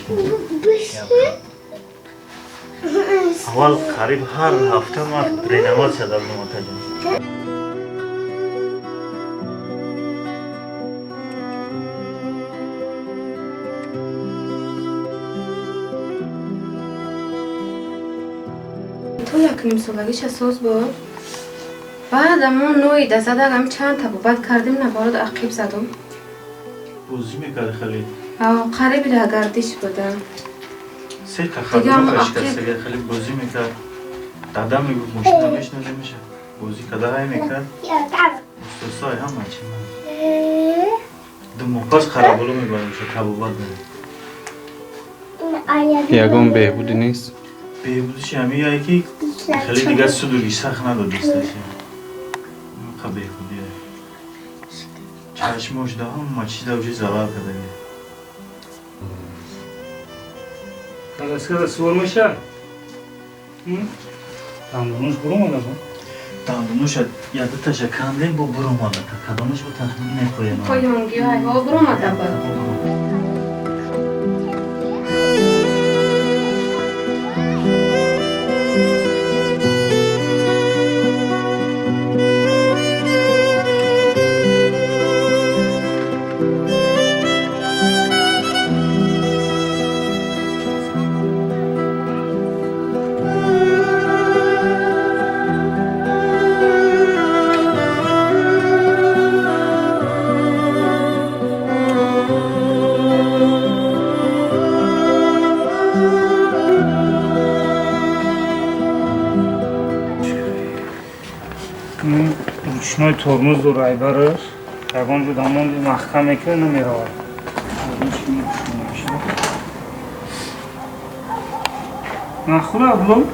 میشنیم. اول قریب هر هفته ما رینوال شده بودم متجم. تو یک نیم سالگیش اساس بود. بعد همون نوعی دست زدم چند табобат کردیم نبارد عقیب زدم. بازی میکرد خیلی. قریبی در گردش بودم. سه تا خدمه شکستگی خیلی بازی میکرد. دادا میگفت مشکل نمیشه میشه. بازی کده های میکرد. استوسای هم چی من. دو مقاس خرابلو میبرم شد табобат میره. یگان بهبودی نیست. بهبودیش همیه که خیلی دیگه صدوری سخت نداد دستش. خب بهبودیه. چشمش ده هم مچی دوجی زلال کرده. خلاص که سوال میشه. دندونش برو اومده بود. دندونش یاد تاش کندیم با برو اومده. کدامش با تخمین نپویم. پایانگی های ها برو اومده بود. ручной тормоз до райбараш ягон ҷо дамон маҳкам мекунад намеравад. нахӯра Абдулло?